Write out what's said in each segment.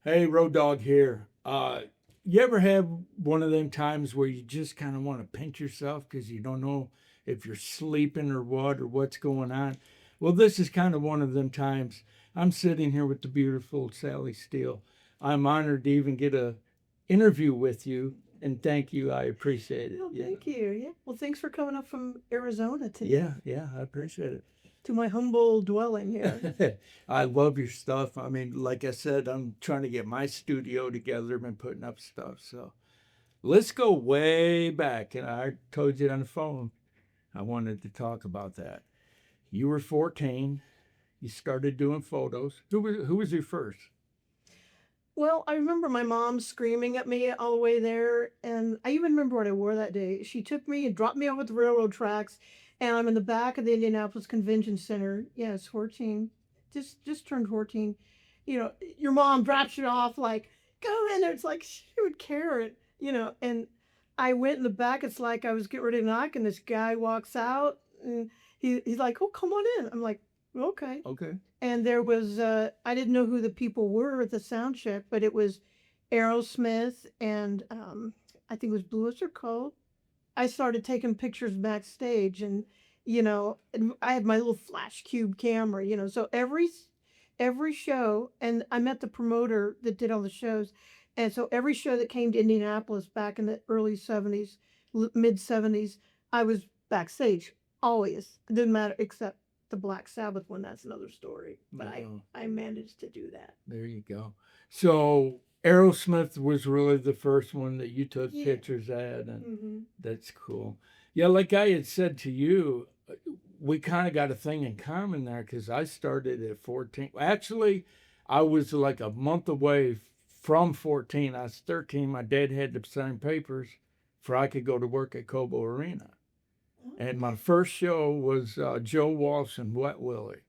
Hey, Road Dog here. You ever have one of them times where you just kind of want to pinch yourself because you don't know if you're sleeping or what's going on? Well, this is kind of one of them times. I'm sitting here with the beautiful Sally Steele. I'm honored to even get a interview with you, and thank you. I appreciate it. Well, Yeah, thank you. Yeah. Well, thanks for coming up from Arizona yeah, today yeah. I appreciate it. to my humble dwelling here. I love your stuff. I mean, like I said, I'm trying to get my studio together. Been putting up stuff, so let's go way back. And I told you on the phone, I wanted to talk about that. You were 14. You started doing photos. Who was your first? Well, I remember my mom screaming at me all the way there, and I even remember what I wore that day. She took me and dropped me off at the railroad tracks, and I'm in the back of the Indianapolis Convention Center. Yes, 14, just turned 14. Your mom drops you off like, go in there. It's like she would care it, And I went in the back. It's like I was getting ready to knock, and this guy walks out, and he's like, "Oh, come on in." I'm like, "Okay." Okay. And there was I didn't know who the people were at the sound check, but it was Aerosmith and I think it was Blue Oyster Cult. I started taking pictures backstage, and I had my little flash cube camera, So every show, and I met the promoter that did all the shows, and so every show that came to Indianapolis back in the early '70s, mid '70s, I was backstage always. It didn't matter except the Black Sabbath one. That's another story, but I Oh, I managed to do that. there you go. So Aerosmith was really the first one that you took Yeah. pictures at, and Hmm. that's cool. Yeah, like I had said to you, we kind of got a thing in common there because I started at 14. Actually, I was like a month away from 14. I was 13. My dad had to sign papers for I could go to work at Cobo Arena. And my first show was Joe Walsh and Wet Willie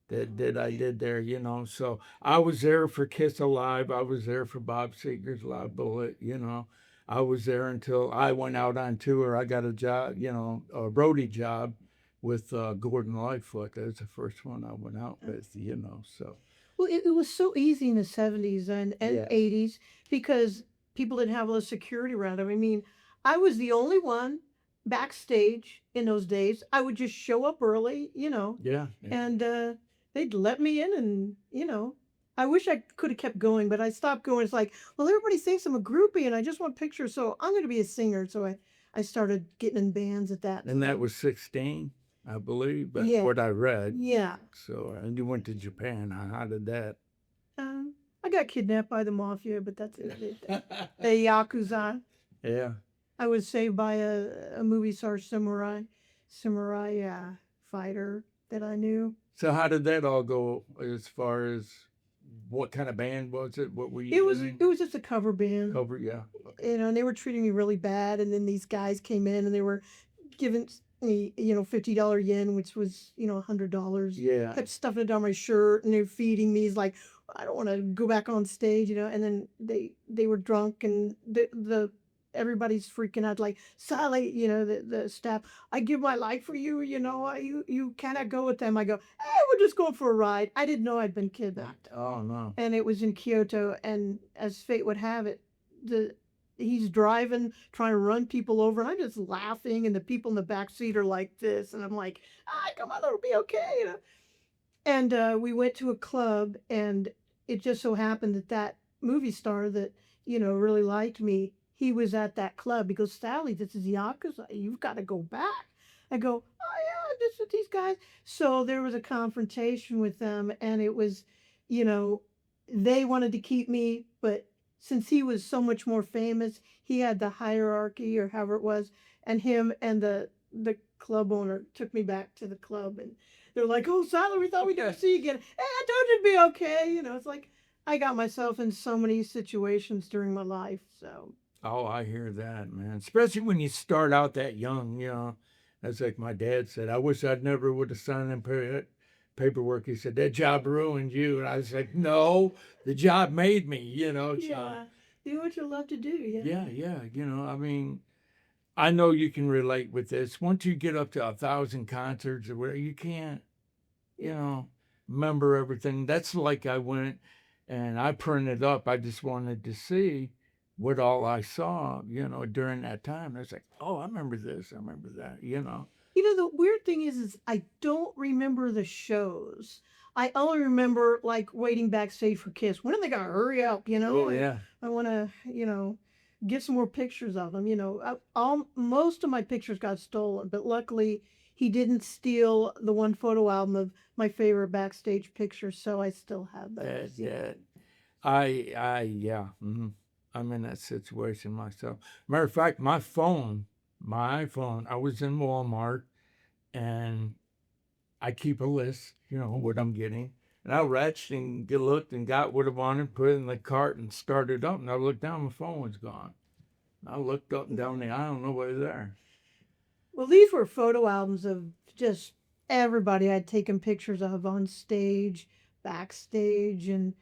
that I Okay. did there, So I was there for Kiss Alive. I was there for Bob Seger's Live Bullet. I was there until I went out on tour. I got a job, a roadie job with Gordon Lightfoot. That was the first one I went out with. So Well, it was so easy in the '70s and yes, '80s because people didn't have a lot of security around them. I mean, I was the only one backstage in those days. I would just show up early, yeah, yeah. and they'd let me in, and I wish I could have kept going, but I stopped going. It's like, well, everybody thinks I'm a groupie, and I just want pictures, so I'm going to be a singer. So I started getting in bands at that And that time. was 16, I believe, but Yeah, what I read. yeah. So and you went to Japan. How did that? I got kidnapped by the mafia, but that's it. The yakuza. Yeah. I was saved by a movie star samurai fighter that I knew. So how did that all go as far as what kind of band was it? What were you It was doing? it was just a cover band, Cover, yeah. Okay. and they were treating me really bad. And then these guys came in and they were giving me $50 yen, which was $100. Yeah. Kept stuffing it down my shirt, and they're feeding me. It's like I don't want to go back on stage. And then they were drunk, and the everybody's freaking out like Sally, the staff. I give my life for you. You cannot go with them. I go, hey, we're just going for a ride. I didn't know I'd been kidnapped, Oh no. and it was in Kyoto. And as fate would have it, the he's driving, trying to run people over, and I'm just laughing, and the people in the back seat are like this, and I'm like, come on, it'll be okay. And we went to a club, and it just so happened that movie star that really liked me, he was at that club. He goes, Sally, this is Yakuza. You've got to go back. I go, oh yeah, this with these guys. So there was a confrontation with them, and it was, you know, they wanted to keep me, but since he was so much more famous, he had the hierarchy or however it was, and him and the club owner took me back to the club, and they're like, "Oh, Sally, we thought we'd never see you again." Hey, I told you it'd be okay. It's like I got myself in so many situations during my life. So Oh, I hear that, man. Especially when you start out that young. That's like my dad said. I wish I'd never would have signed them paperwork. He said that job ruined you, and I was like, no, the job made me. So yeah, do what you love to do. Yeah. yeah, yeah. I mean, I know you can relate with this. Once you get up to 1,000 concerts or whatever, you can't, you know, remember everything. That's like I went. and I printed up. I just wanted to see what all I saw, during that time. I was like, oh, I remember this, I remember that, You know, the weird thing is I don't remember the shows. I only remember like waiting backstage for Kiss. When are they gonna hurry up? Oh yeah, I want to, get some more pictures of them. All most of my pictures got stolen, but luckily he didn't steal the one photo album of my favorite backstage pictures, so I still have those. yeah. Yeah. I'm in that situation myself. Matter of fact, my phone. I was in Walmart, and I keep a list, what I'm getting. And I reached and looked and got what I wanted, put it in the cart, and started up. And I looked down, my phone was gone. I looked up and down the aisle, nobody's there. Well, these were photo albums of just everybody I'd taken pictures of on stage, backstage, and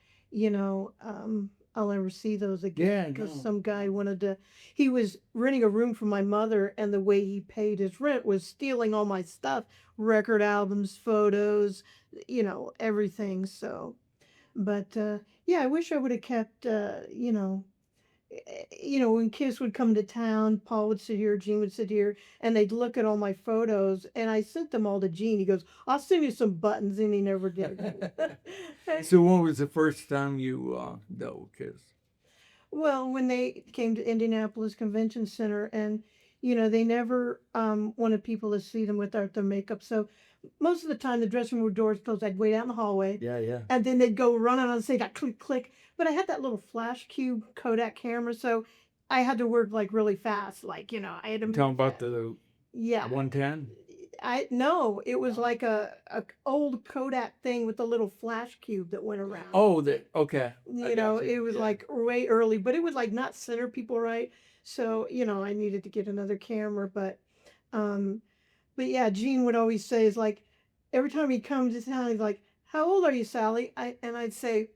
I'll never see those again Yeah, because no. some guy wanted to. He was renting a room for my mother, and the way he paid his rent was stealing all my stuff, record albums, photos, everything. So, but yeah, I wish I would have kept, when Kiss would come to town, Paul would sit here, Gene would sit here, and they'd look at all my photos, and I sent them all to Gene. He goes, "I'll send you some buttons," and he never did. So when was the first time you dealt with Kiss? Well, when they came to Indianapolis Convention Center, and they never wanted people to see them without their makeup. So most of the time, the dressing room doors closed. I'd wait out in the hallway, Yeah, yeah. and then they'd go running on stage. I click, click. But I had that little flash cube Kodak camera, so I had to work like really fast. Like I had to Tell move them about fast. the Yeah. 110. I no, it was like a old Kodak thing with a little flash cube that went around. Oh, okay. It was Yeah. like way early, but it would like not center people right. So, I needed to get another camera, um but yeah, Gene would always say is like every time he comes to town, he's like, "How old are you, Sally?" I'd say,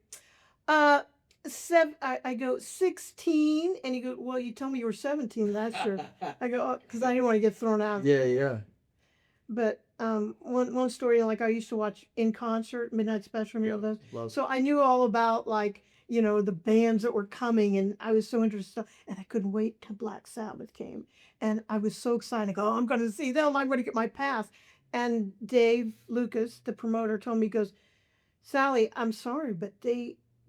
uh I go 16, and he go, "Well, you told me you were 17 last year." I go, "Because I didn't want to get thrown out." Yeah, yeah. But one story, like I used to watch In Concert, Midnight Special, Yeah, those. love. So I knew all about like the bands that were coming, and I was so interested, and I couldn't wait till Black Sabbath came, and I was so excited. I go, "Oh, I'm going to see them. I'm going to get my pass." And Dave Lucas, the promoter, told me, he goes, "Sally, I'm sorry, but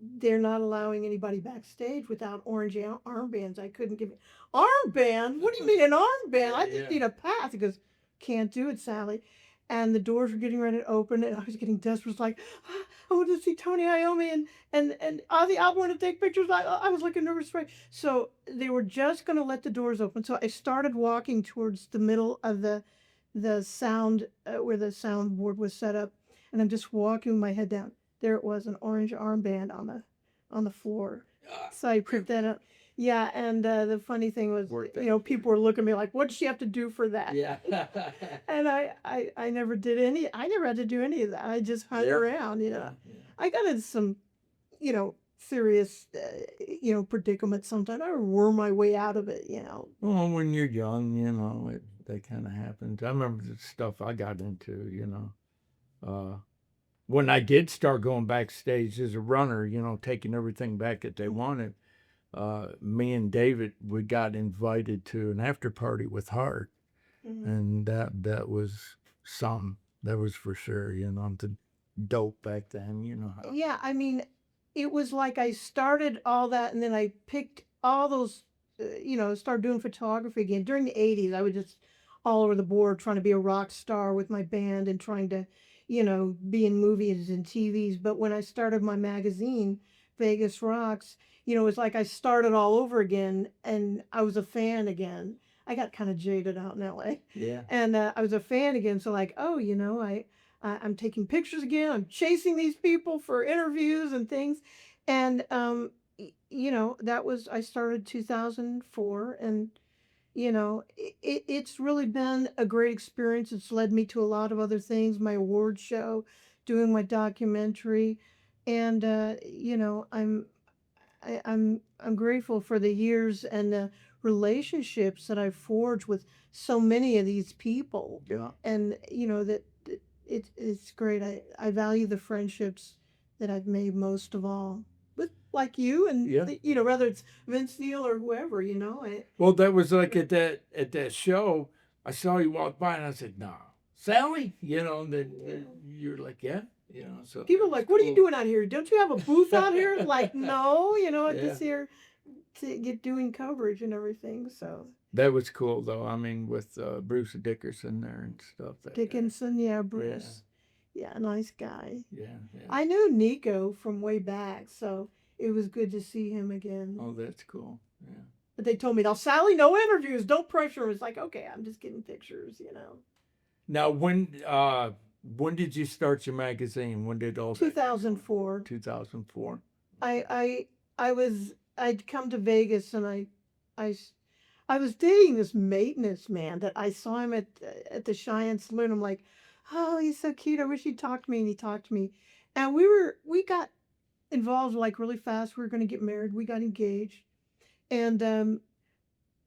they're not allowing anybody backstage without orange armbands." I couldn't give it. Armband? What do you mean an armband? I just need a pass. He goes, "Can't do it, Sally." And the doors were getting ready to open, and I was getting desperate. It was like, "Ah, I want to see Tony Iommi and Ozzy. I want to take pictures." I was like a nervous wreck. So they were just going to let the doors open. So I started walking towards the middle of the sound where the soundboard was set up, and I'm just walking with my head down. There it was, an orange armband on the floor. So I picked that up. Yeah, and the funny thing was, people were looking at me like, "What did she have to do for that?" Yeah. And I never did any. I never had to do any of that. I just hung Yeah. around. Yeah. I got into some, serious, predicaments sometimes. I worm my way out of it. Well, when you're young, that kind of happens. I remember the stuff I got into, when I did start going backstage as a runner, taking everything back that they wanted. Me and David, we got invited to an after party with Hart, and that was something. That was for sure. The dope back then. How. Yeah, I mean, it was like I started all that, and then I picked all those, started doing photography again. During the 80s, I was just all over the board trying to be a rock star with my band and trying to, be in movies and TVs. But when I started my magazine, Vegas Rocks, it was like I started all over again, and I was a fan again. I got kind of jaded out in LA. Yeah. And I was a fan again. So, like, oh, I'm taking pictures again. I'm chasing these people for interviews and things. And, that was, I started 2004. And, it's really been a great experience. It's led me to a lot of other things, my award show, doing my documentary. And, I'm grateful for the years and the relationships that I've forged with so many of these people. Yeah. And it's great. I value the friendships that I've made most of all. like you, and Yeah. whether it's Vince Neil or whoever, Well, that was like at that show. I saw you walk by, and I said, "No, Sally." And then you're like, "Yeah." So people that are was like, "What are you cool. doing out here? Don't you have a booth out here?" Like, no, I'm Yeah. just here to get doing coverage and everything. So That was cool, though. I mean, with Bruce Dickerson there and stuff. That guy. Dickinson, yeah, Yeah. Bruce, yeah, nice guy. Yeah. Yeah. I knew Nico from way back, so it was good to see him again. Oh, that's cool. Yeah. But they told me, "Now, Sally, no interviews, don't pressure him." It's like, okay, I'm just getting pictures. Now, when did you start your magazine? When did all that? 2004. 2004. I'd come to Vegas, and I, I was dating this maintenance man that I saw him at the Cheyenne Saloon. I'm like, oh, he's so cute. I wish he'd talk to me. And he talked to me, and we got involved like really fast. We were going to get married. We got engaged, and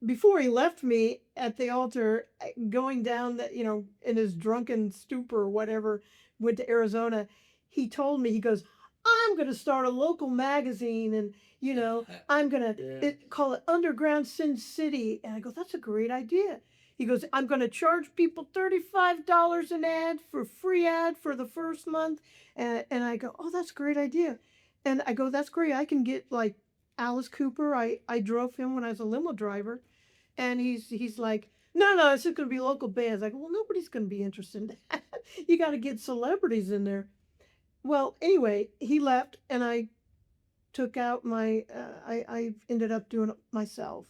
before he left me at the altar, going down that, in his drunken stupor or whatever, went to Arizona. He told me, he goes, "I'm going to start a local magazine, and, I'm going to Yeah. call it Underground Sin City." And I go, "That's a great idea." He goes, "I'm going to charge people $35 an ad for free ad for the first month." And I go, "Oh, that's a great idea." And I go, "That's great. I can get like Alice Cooper." I drove him when I was a limo driver, and he's like, "No, no, it's just going to be local bands." I go, "Well, nobody's going to be interested in that. You got to get celebrities in there." Well, anyway, he left, and I took out my. I ended up doing it myself.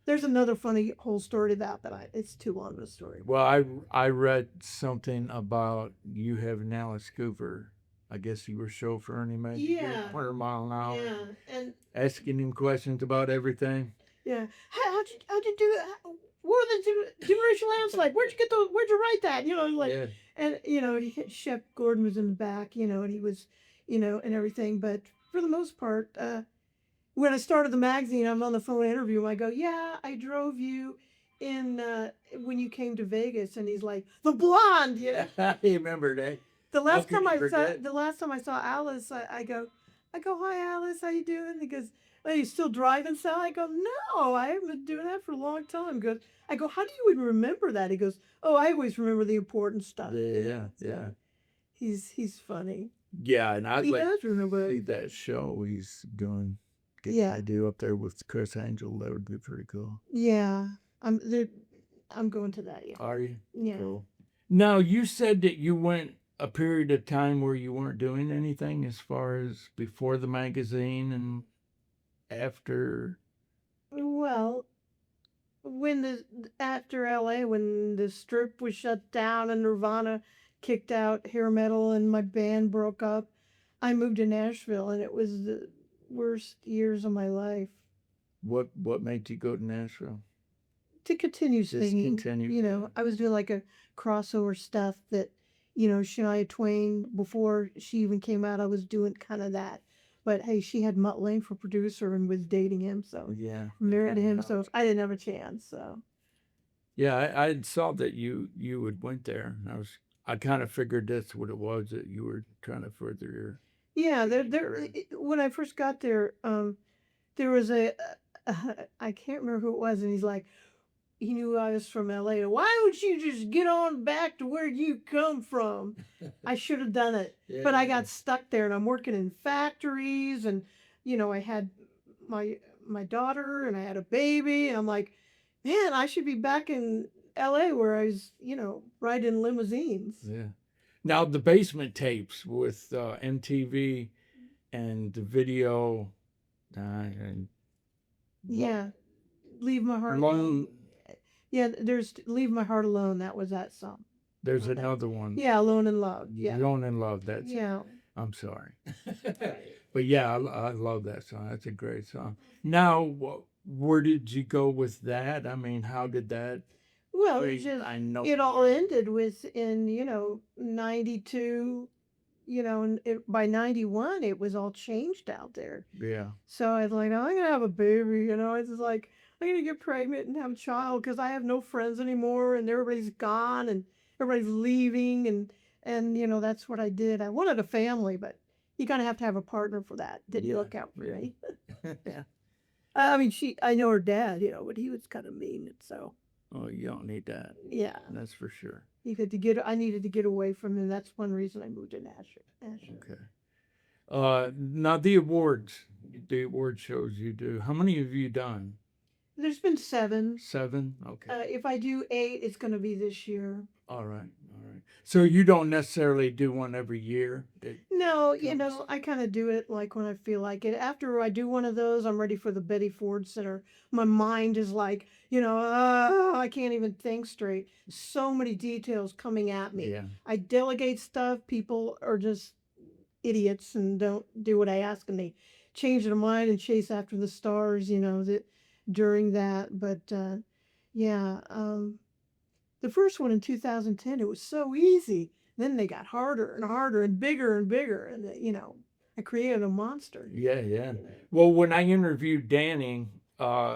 There's another funny whole story to that, but it's too long of a story. Well, I read something about you having Alice Cooper. I guess you were chauffeuring him, Yeah, 100 mile an hour, yeah, and asking him questions about everything. yeah. How'd you do it? What are the generational landslide? Where'd you get those? Where'd you write that? Like, Yeah. and Chef Gordon was in the back, and he was, and everything. But for the most part, when I started the magazine, I'm on the phone interview. I go, "Yeah, I drove you in when you came to Vegas," and he's like, "The blonde." I remember that. The How last could time you I saw forget? the last time I saw Alice, I go, "Hi, Alice, how you doing?" He goes, "Are you still driving, Sal?" I go, "No, I haven't been doing that for a long time." I go, "How do you even remember that?" He goes, "Oh, I always remember the important stuff." Yeah, So yeah. he's funny. Yeah, and I'd He like does to remember. see that show he's doing. Yeah, I do up there with Chris Angel. That would be pretty cool. yeah. I'm there. I'm going to that. Yeah, Are you? yeah. Cool. Now, you said that you went a period of time where you weren't doing anything as far as before the magazine and after. Well, when after LA, when the strip was shut down and Nirvana kicked out hair metal and my band broke up, I moved to Nashville, and it was the worst years of my life. What made you go to Nashville? To continue Just singing, continue. I was doing like a crossover stuff that, Shania Twain, before she even came out, I was doing kind of that. But hey, she had Mutt Lange for producer and was dating him, so Yeah. married him, so I didn't have a chance. So Yeah, I saw that you would went there. I kind of figured that's what it was, that you were trying to further your. yeah, when I first got there, there was I can't remember who it was, and he's like, he knew I was from LA. "Why don't you just get on back to where you come from?" I should have done it, but I got stuck there, and I'm working in factories, and I had my daughter, and I had a baby, and I'm like, man, I should be back in LA where I was, riding limousines. Yeah. Now the basement tapes with MTV and the video and Yeah, leave my heart. alone. Yeah, there's "Leave My Heart Alone." That was that song. There's Okay. another one. Yeah, "Alone in Love." Yeah, Alone in Love. That's. yeah. I'm sorry. But yeah, I love that song. That's a great song. Now, where did you go with that? I mean, how did that? Well, I know. it all ended with in 92. And by 91 it was all changed out there. Yeah. So I was like, "Oh, I'm gonna have a baby." It's just like, I'm gonna get pregnant and have a child because I have no friends anymore, and everybody's gone, and everybody's leaving, and that's what I did. I wanted a family, but You kind of have to have a partner for that. Did you Yeah, look out for yeah. me? Yeah. I mean, I know her dad, but he was kind of mean. So, Oh, you don't need that. yeah, That's for sure. I needed to get away from him. That's one reason I moved to Nashville. Okay. Now the award shows you do. How many have you done? There's been 7. 7? Okay. If I do 8, it's going to be this year. All right. All right. So you don't necessarily do one every year. No, Comes. I kind of do it like when I feel like it. After I do one of those, I'm ready for the Betty Ford Center. My mind is like, I can't even think straight. So many details coming at me. Yeah. I delegate stuff. People are just idiots and don't do what I ask, and they change their mind and chase after the stars, during that. But yeah, the first one in 2010, it was so easy. Then they got harder and harder and bigger, and I created a monster. Yeah, yeah. Well, when I interviewed Danny,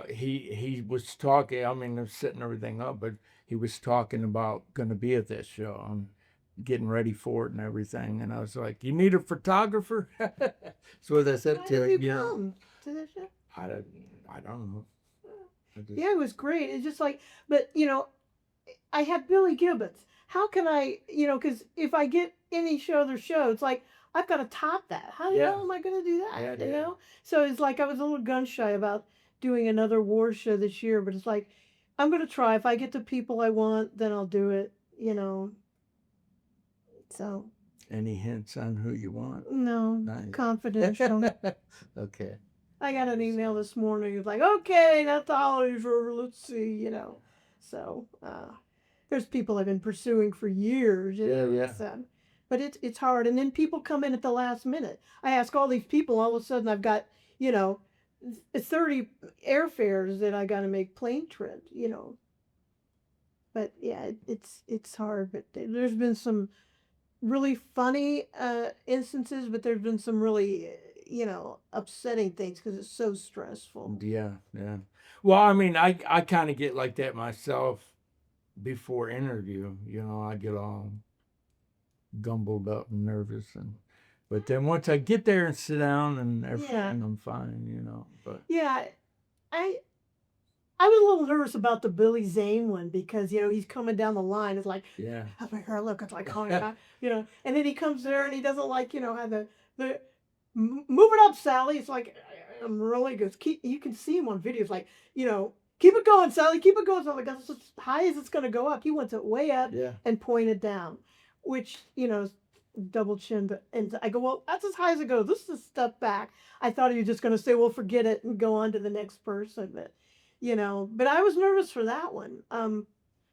he was talking. I mean, I'm setting everything up, but he was talking about going to be at this show and getting ready for it and everything. And I was like, "You need a photographer?" So what I said Why to did him, you come to the show? I don't, I don't know. I just, Yeah, it was great. It's just like, but I have Billy Gibbons. How can I, because if I get any other show, it's like I've got to top that. How the yeah, hell am I going to do yeah, that? yeah. So it's like I was a little gun shy about doing another war show this year, but it's like I'm going to try. If I get the people I want, then I'll do it. So Any hints on who you want? no, Nice. confidential. Okay. I got an email this morning. It's like, okay, that's the holidays over. Let's see. So there's people I've been pursuing for years. Yeah, yeah. But it's hard. And then people come in at the last minute. I ask all these people. All of a sudden, I've got 30 airfares that I got to make plane trips. But yeah, it's hard. But there's been some really funny instances, but there's been some really upsetting things because it's so stressful. Yeah, yeah. Well, I mean, I kind of get like that myself before interview. I get all gumbled up and nervous, but then once I get there and sit down and everything, Yeah, I'm fine. But yeah. I I was a little nervous about the Billy Zane one because he's coming down the line. It's like, yeah, oh my God, look, it's like, oh my God, and then he comes there and he doesn't like have the move it up, Sally. It's like I'm really good. You can see him on videos like keep it going, Sally, keep it going. So I'm like, that's as high as it's gonna go up. He wants it way up yeah, and pointed down, which is double chin. But and I go, well, that's as high as it goes. This is a step back. I thought he was just gonna say, well, forget it and go on to the next person, but but I was nervous for that one.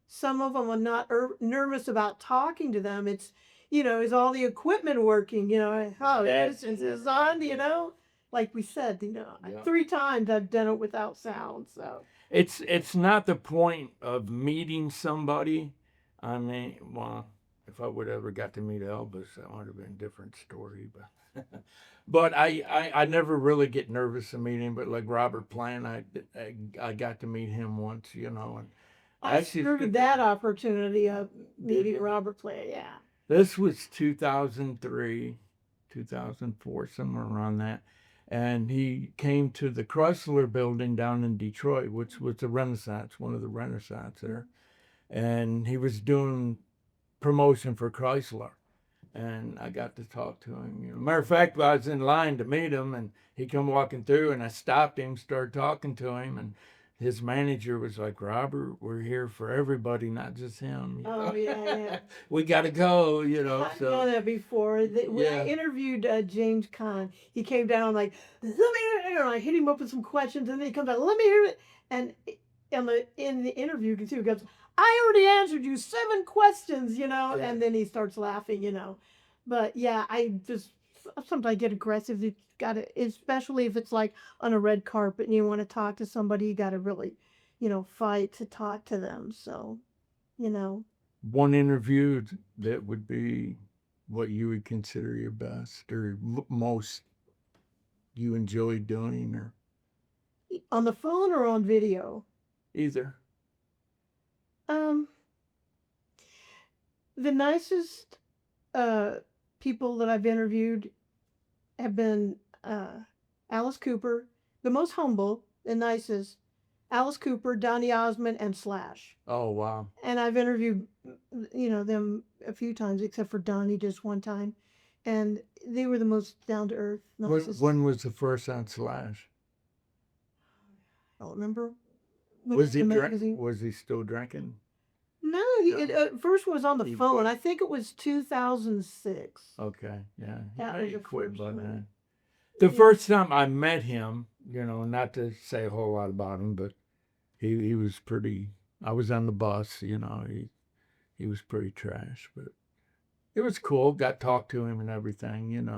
Some of them I'm not nervous about talking to them. It's, is all the equipment working? Oh, this is on, like we said, yeah. 3 times I've done it without sound. So, It's not the point of meeting somebody. I mean, well, if I would ever got to meet Elvis, that would have been a different story. But but I never really get nervous in meeting. But like Robert Plant, I got to meet him once, and I actually screwed that opportunity up meeting Robert Plant. Yeah. this was 2003, 2004, somewhere around that. And he came to the Chrysler building down in Detroit, which was the Renaissance, one of the Renaissance there. And he was doing promotion for Chrysler. And I got to talk to him. Matter of fact, I was in line to meet him, and he come walking through, and I stopped him, started talking to him, and his manager was like, "Robert, we're here for everybody, not just him. Oh yeah, yeah. We got to go, I've So done that before. When I yeah, interviewed James Caan, he came down like, "Let me hear it." And I hit him up with some questions, and then he comes out, "Let me hear it." And in the interview, you can see he goes, "I already answered you 7 questions," yeah. and then he starts laughing. But yeah, I just sometimes I get aggressive. You got to, especially if it's like on a red carpet and you want to talk to somebody, you got to really, fight to talk to them. So, you know. One interview that would be what you would consider your best or most you enjoy doing, or On the phone or on video? either. Um, the nicest people that I've interviewed have been Alice Cooper, the most humble and nicest, Alice Cooper, Donny Osmond, and Slash. Oh wow. And I've interviewed, them a few times, except for Donnie just one time, and they were the most down to earth, nicest. When was the first on Slash? I don't remember. When Was the he magazine. was he still drinking? No, it first was on the He- phone. I think it was 2006. Okay, yeah. That He was the quit first by one. then. The Yeah. first time I met him, not to say a whole lot about him, but he was pretty. I was on the bus, he was pretty trash, but it was cool. Got to talk to him and everything, and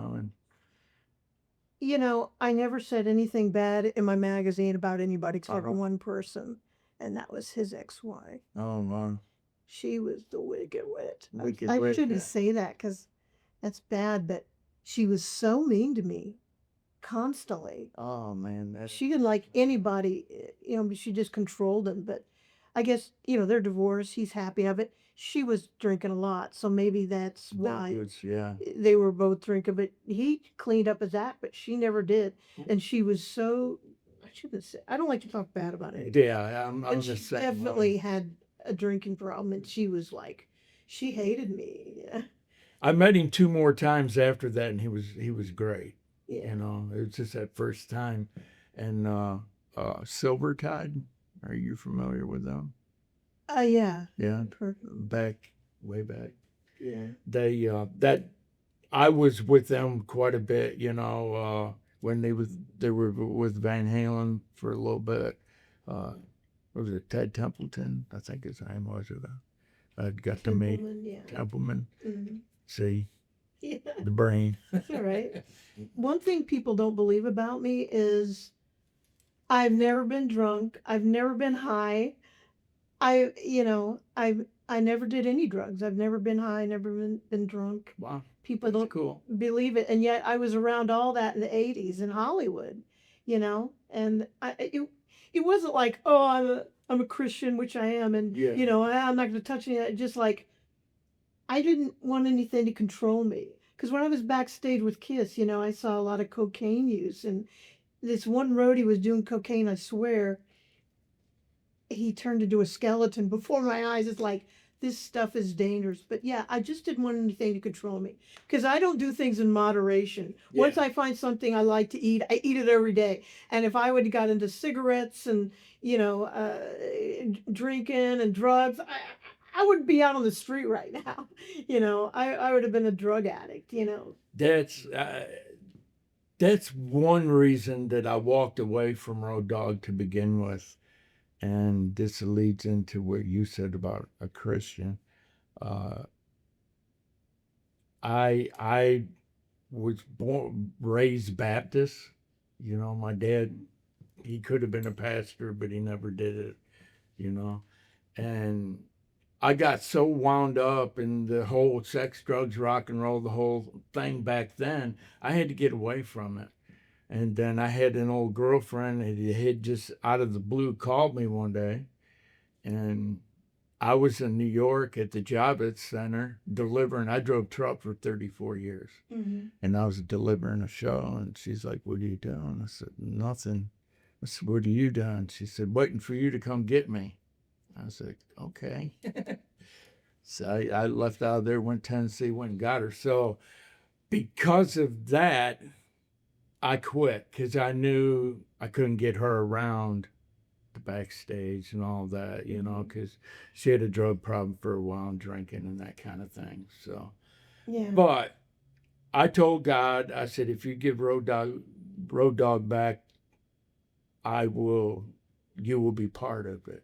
I never said anything bad in my magazine about anybody except for Uh-huh. one person, and that was his ex-wife. oh man, She was the wicked witch. Wicked I Witch, shouldn't yeah. say that because that's bad, but she was so mean to me constantly. Oh man, that's She didn't like anybody, but she just controlled him. But I guess, they're divorced. He's happy of it. She was drinking a lot, so maybe that's why yeah. they were both drinking. But he cleaned up his act, but she never did. Mm. And she was so, I shouldn't say, I don't like to talk bad about it. Yeah, I'm And the she same way. definitely had a drinking problem, and she was like, she hated me. Yeah. I met him 2 more times after that, and he was great. Yeah. It was just that first time, and Silvertide. Are you familiar with them? Yeah. Yeah, Per- way back. Yeah. They that I was with them quite a bit. When they were with Van Halen for a little bit. What was it Ted Templeton? I think his name was. I got to meet Templeman, yeah. Templeman. Mhm. See Yeah. the brain. That's all right. One thing people don't believe about me is I've never been drunk. I've never been high. I never did any drugs. I've never been high, never been drunk. Wow, People that's don't cool. believe it, and yet I was around all that in the '80s in Hollywood, and it wasn't like, oh, I'm a Christian, which I am, and Yeah. I'm not going to touch any of that. Just like I didn't want anything to control me. Because when I was backstage with Kiss, I saw a lot of cocaine use. And this one roadie was doing cocaine, I swear. He turned into a skeleton before my eyes. It's like, this stuff is dangerous. But yeah, I just didn't want anything to control me. Because I don't do things in moderation. Once Yeah. I find something I like to eat, I eat it every day. And if I would have got into cigarettes and, drinking and drugs, I wouldn't be out on the street right now. I would have been a drug addict. That's one reason that I walked away from Road Dogg to begin with, and this leads into what you said about a Christian. Uh, I was raised Baptist. My dad, he could have been a pastor, but he never did it. And I got so wound up in the whole sex, drugs, rock and roll, the whole thing back then, I had to get away from it. And then I had an old girlfriend that had just out of the blue called me one day. And I was in New York at the Javits Center delivering. I drove truck for 34 years. Mm-hmm. And I was delivering a show. And she's like, "What are you doing?" I said, "Nothing." I said, "What are you doing?" She said, "Waiting for you to come get me." I said, "Okay." So I left out of there, went to Tennessee, went and got her. So because of that, I quit because I knew I couldn't get her around the backstage and all that, because she had a drug problem for a while and drinking and that kind of thing. So, Yeah. but I told God, I said, if you give Road Dogg back, you will be part of it.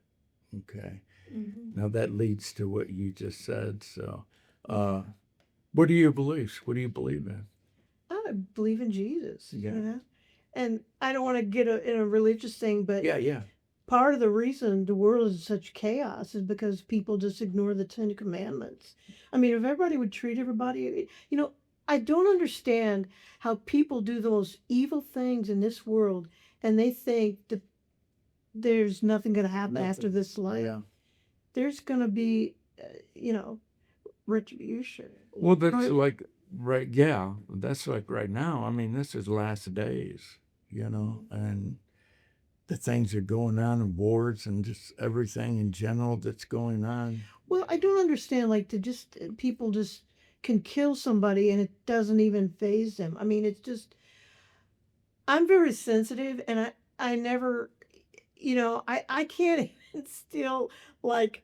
Okay. Mm-hmm. Now that leads to what you just said. So, what are your beliefs? What do you believe in? I believe in Jesus. Yeah. And I don't want to get in a religious thing, but Yeah. part of the reason the world is such chaos is because people just ignore the Ten Commandments. I mean, if everybody would treat everybody, I don't understand how people do the most evil things in this world and they think that there's nothing going to happen after Nothing. this life. Yeah. There's going to be, retribution. Well, that's like right, yeah, that's like right now. I mean, this is last days, and the things are going on in wars and just everything in general that's going on. Well, I don't understand, like, to just people just can kill somebody and it doesn't even phase them. I mean, it's just I'm very sensitive, and I never, I can't even steal like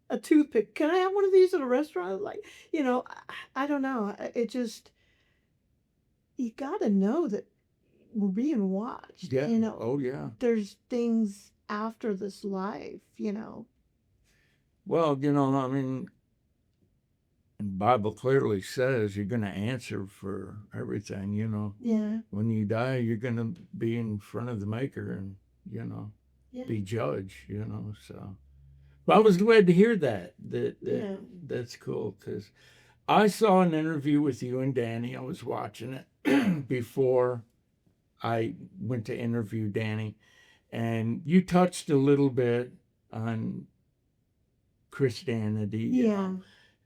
a toothpick. Can I have one of these at a restaurant? Like, I don't know. It just you got to know that we're being watched. Yeah. Oh, yeah. There's things after this life. Well, I mean, the Bible clearly says you're going to answer for everything, Yeah. When you die, you're going to be in front of the Maker and, Yeah. be judged. So, but I was glad to hear that. Yeah. That's cool because I saw an interview with you and Danny. I was watching it before I went to interview Danny, and you touched a little bit on Christianity, Yeah.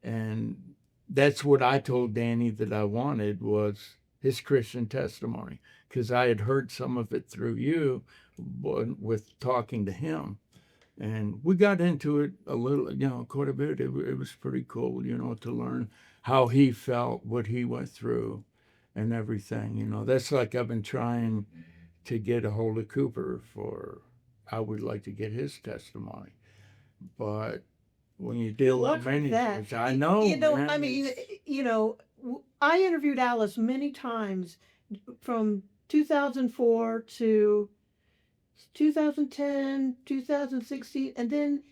and that's what I told Danny that I wanted was his Christian testimony because I had heard some of it through you with talking to him, and we got into it a little, quite a bit. It was pretty cool, to learn how he felt, what he went through, and everything. That's like I've been trying to get a hold of Cooper for. I would like to get his testimony, but when you Good deal with luck with that. managers, I know. Man, I mean, I interviewed Alice many times from 2004 to 2010, 2016, and then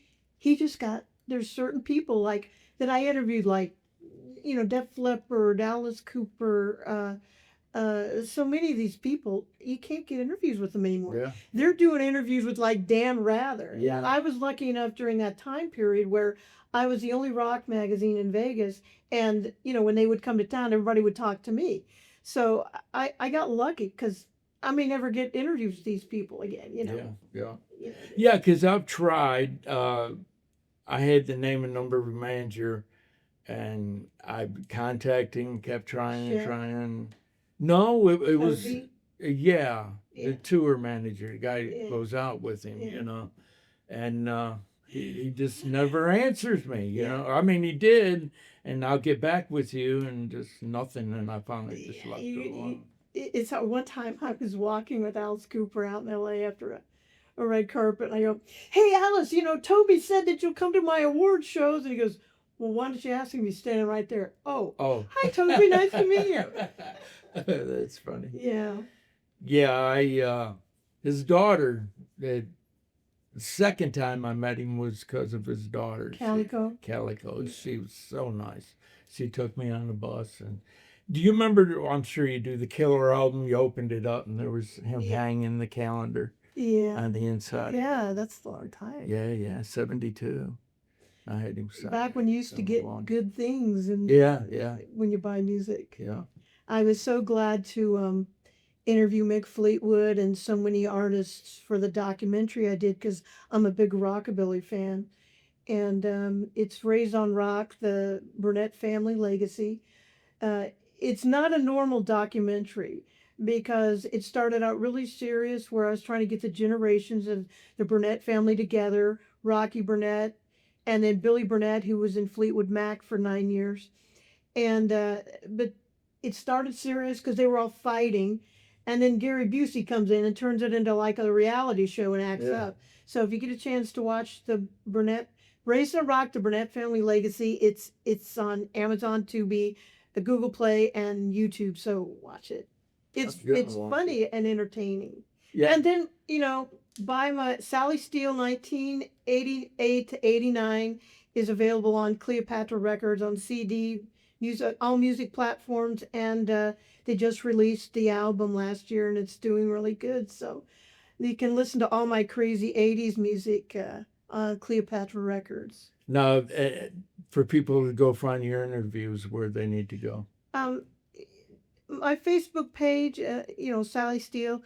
there's certain people like that I interviewed, like, Def Leppard, Alice Cooper, so many of these people, you can't get interviews with them anymore. yeah, They're doing interviews with like Dan Rather. Yeah. I was lucky enough during that time period where I was the only rock magazine in Vegas, and when they would come to town, everybody would talk to me. So I got lucky because I may never get interviews with these people again. yeah, You yeah. Because I've tried. I had the name and number of a manager, and I contacted him, kept trying and Shep. trying. No, it was Toby? yeah, Yeah. the tour manager, the guy Yeah. goes out with him, Yeah. and he just never answers me. Yeah. I mean, he did, and I'll get back with you, and just nothing, and I finally just left it alone. It's one time I was walking with Alice Cooper out in LA after a red carpet, and I go, "Hey Alice, Toby said that you'll come to my award shows," and he goes, "Well, why don't you ask him? He's standing right there." Oh, hi Toby, nice to meet you. That's funny. Yeah. Yeah, his daughter. The second time I met him was because of his daughter. Calico. Calico. She was so nice. She took me on the bus. And do you remember? I'm sure you do. The Killer album. You opened it up, and there was him hanging the calendar. Yeah. On the inside. Yeah, that's a long time. Yeah, 72. I had him sign. Back when you used to get good things, and yeah, when you buy music. Yeah. I was so glad to interview Mick Fleetwood and so many artists for the documentary I did because I'm a big rockabilly fan. And it's Raised on Rock, the Burnett family legacy. It's not a normal documentary because it started out really serious, where I was trying to get the generations of the Burnett family together, Rocky Burnett, and then Billy Burnett, who was in Fleetwood Mac for 9 years. But it started serious because they were all fighting, and then Gary Busey comes in and turns it into like a reality show and acts up. So if you get a chance to watch the Burnett Raised on Rock, the Burnett Family Legacy, it's on Amazon, Tubi, the Google Play, and YouTube. So watch it. It's funny and entertaining. Yeah. And then buy my Sally Steele 1988 to 89 is available on Cleopatra Records on CD, all music platforms, and they just released the album last year, and it's doing really good. So you can listen to all my crazy 80s music on Cleopatra Records. Now, for people to go find your interviews, where they need to go? My Facebook page, Sally Steele,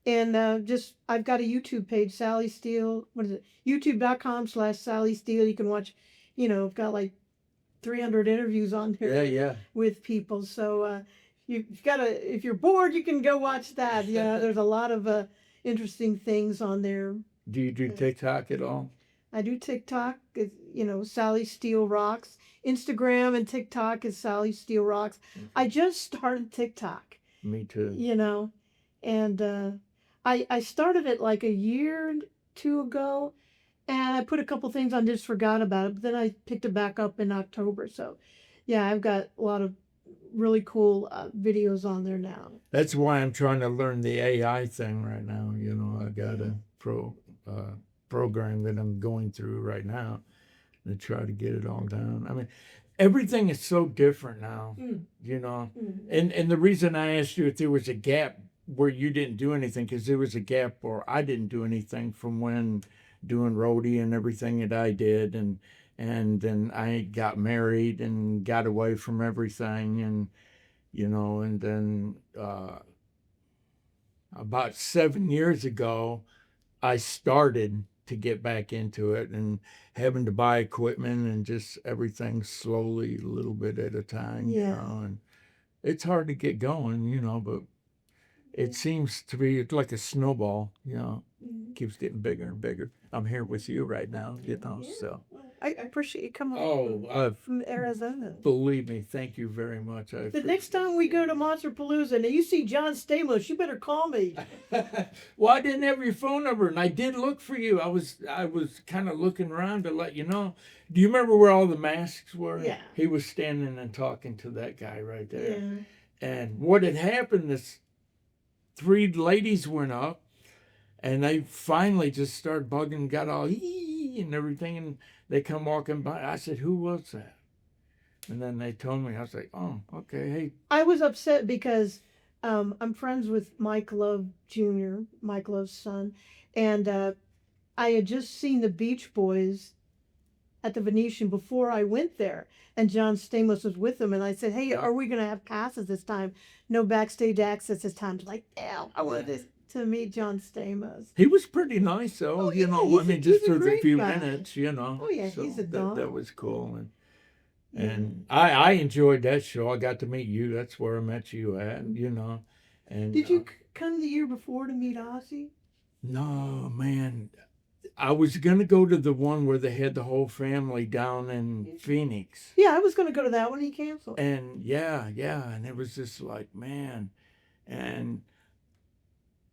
and I've got a YouTube page, Sally Steele. What is it? YouTube.com/Sally Steele. You can watch, I've got like 300 interviews on there Yeah. with people. So you've got to, if you're bored, you can go watch that. Yeah, there's a lot of interesting things on there. Do you do TikTok at all? I do TikTok. It's, Sally Steele Rocks. Instagram and TikTok is Sally Steele Rocks. I just started TikTok. Me too. And I started it like a year or two ago, and I put a couple things on, just forgot about it. But then I picked it back up in October. So, yeah, I've got a lot of really cool videos on there now. That's why I'm trying to learn the AI thing right now. I got a program that I'm going through right now to try to get it all down. I mean, everything is so different now, And the reason I asked you if there was a gap where you didn't do anything, because there was a gap where I didn't do anything from when doing roadie and everything that I did, and then I got married and got away from everything, and and then about 7 years ago, I started to get back into it and having to buy equipment and just everything slowly, a little bit at a time, and it's hard to get going, but it seems to be like a snowball, keeps getting bigger and bigger. I'm here with you right now, so. I appreciate you coming from Arizona. Believe me, thank you very much. The next time we go to Monster Palooza and you see John Stamos, you better call me. Well, I didn't have your phone number, and I did look for you. I was kind of looking around to let you know. Do you remember where all the masks were? Yeah. He was standing and talking to that guy right there. Yeah. And what had happened is 3 ladies went up, and they finally just started bugging, got all and everything, and they come walking by. I said, "Who was that?" And then they told me. I was like, "Oh, okay, hey." I was upset because I'm friends with Mike Love Jr., Mike Love's son, and I had just seen the Beach Boys at the Venetian before I went there, and John Stamos was with them, and I said, "Hey, are we going to have passes this time? No backstage access this time?" They're like, "Damn, I wanted to meet John Stamos." He was pretty nice, though. Oh, yeah, just he's a for the great few guy. minutes, Oh yeah, So he's a dog. that was cool, and I enjoyed that show. I got to meet you. That's where I met you at, And Did you come the year before to meet Ozzy? No, man. I was gonna go to the one where they had the whole family down in Phoenix. Yeah, I was going to go to that one. He canceled. And yeah, and it was just like, man. And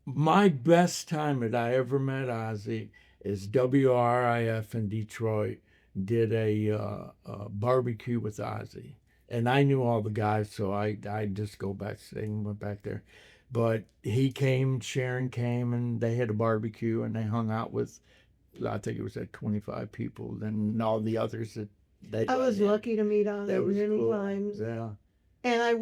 my best time that I ever met Ozzy is WRIF in Detroit did a barbecue with Ozzy, and I knew all the guys, so I just go backstage and went back there. But he came, Sharon came, and they had a barbecue, and they hung out with, I think it was like 25 people, and all the others that they. I was lucky to meet Ozzy many times. Yeah. And I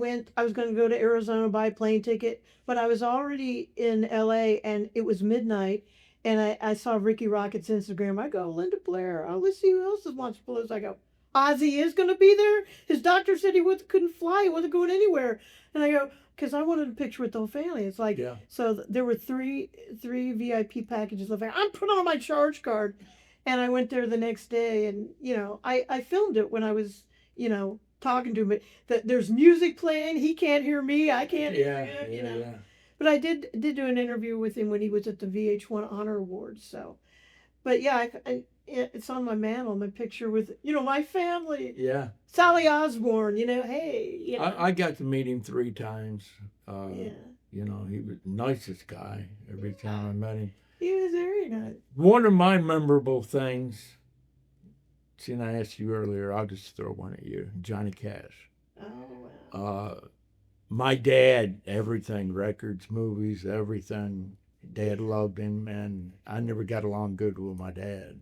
was going to go to Arizona, buy a plane ticket, but I was already in LA and it was midnight. And I saw Ricky Rocket's Instagram. I go, Linda Blair. Oh, let's see who else is Monster Palooza. I go, Ozzy is going to be there? His doctor said he couldn't fly. He wasn't going anywhere. And I go, because I wanted a picture with the whole family. It's like, so there were three VIP packages left. I'm putting on my charge card. And I went there the next day. And, I filmed it when I was, talking to him, but that there's music playing. He can't hear me. I can't hear him. Yeah. But I did do an interview with him when he was at the VH1 Honor Awards. So, but yeah, it's on my mantle. My picture with my family. Yeah. Sally Osbourne. Hey. I got to meet him 3 times. Yeah. He was the nicest guy every time I met him. He was very nice. One of my memorable things. See, and I asked you earlier, I'll just throw one at you. Johnny Cash. Oh, wow. My dad, everything, records, movies, everything. Dad loved him, and I never got along good with my dad.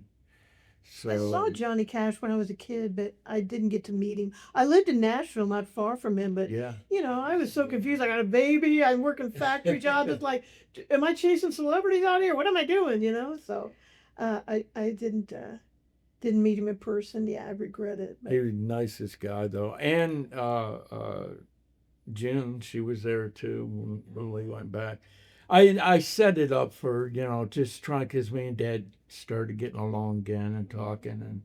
So I saw Johnny Cash when I was a kid, but I didn't get to meet him. I lived in Nashville, not far from him, but I was so confused. I got a baby. I'm working factory jobs. It's like, am I chasing celebrities out here? What am I doing? So I didn't meet him in person. Yeah, I regret it. He was the nicest guy, though. And June, she was there too when we went back. I set it up for just trying, because me and Dad started getting along again and talking, and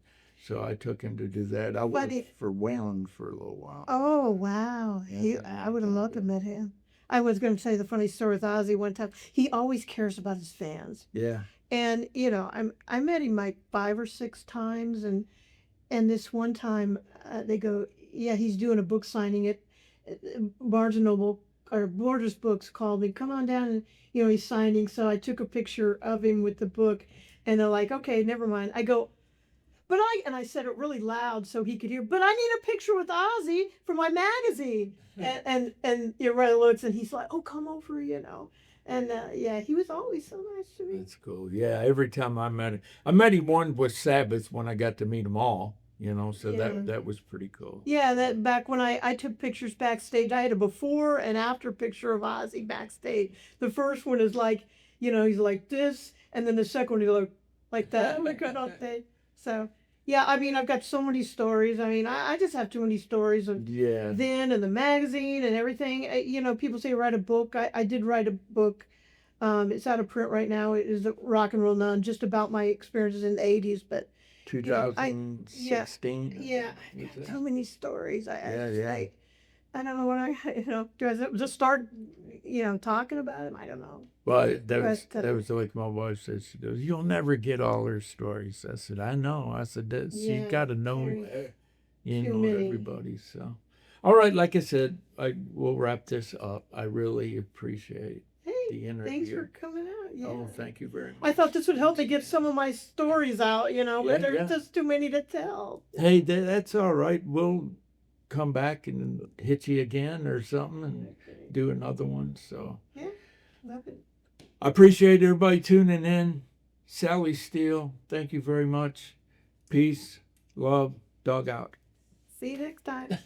So I took him to do that. I worked Buddy. for Whalen for a little while. Oh, wow. I would have loved to have met him. I was going to say the funny story with Ozzy one time. He always cares about his fans. Yeah. And, you know, I met him like 5 or 6 times. And this one time they go, yeah, he's doing a book signing at Barnes and Noble or Borders Books called me, come on down. And, you know, he's signing. So I took a picture of him with the book. And they're like, okay, never mind. I go, and I said it really loud so he could hear, but I need a picture with Ozzy for my magazine. And you know, looks and he's like, oh, come over, you know. And yeah, he was always so nice to me. That's cool. Yeah, every time I met him one with Sabbath when I got to meet them all, you know, so Yeah. that was pretty cool. Yeah, that back when I took pictures backstage, I had a before and after picture of Ozzy backstage. The first one is like, you know, he's like this, and then the second one he's like that. Like I don't think so. Yeah, I mean, I've got so many stories. I mean, I just have too many stories of Yeah. then and the magazine and everything. You know, people say write a book. I did write a book. It's out of print right now. It is the Rock and Roll Nun, just about my experiences in the 80s. But 2016. yeah, so many stories. Yeah. I don't know what you know, do I just start, you know, talking about them? I don't know. Well, that But, was like my wife said. She goes, "You'll never get all her stories." I said, "I know." I said, Yeah, "You got to know, you too know, many. everybody." So, all right, like I said, I will wrap this up. I really appreciate Hey, the interview. thanks for coming out. Yeah. Oh, thank you very much. I thought this would help me get some of my stories out, you know, but Yeah, there's just too many to tell. Hey, that's all right. We'll come back and hit you again or something and do another one. So, Yeah, love it. I appreciate everybody tuning in. Sally Steele, thank you very much. Peace, love, dog out. See you next time.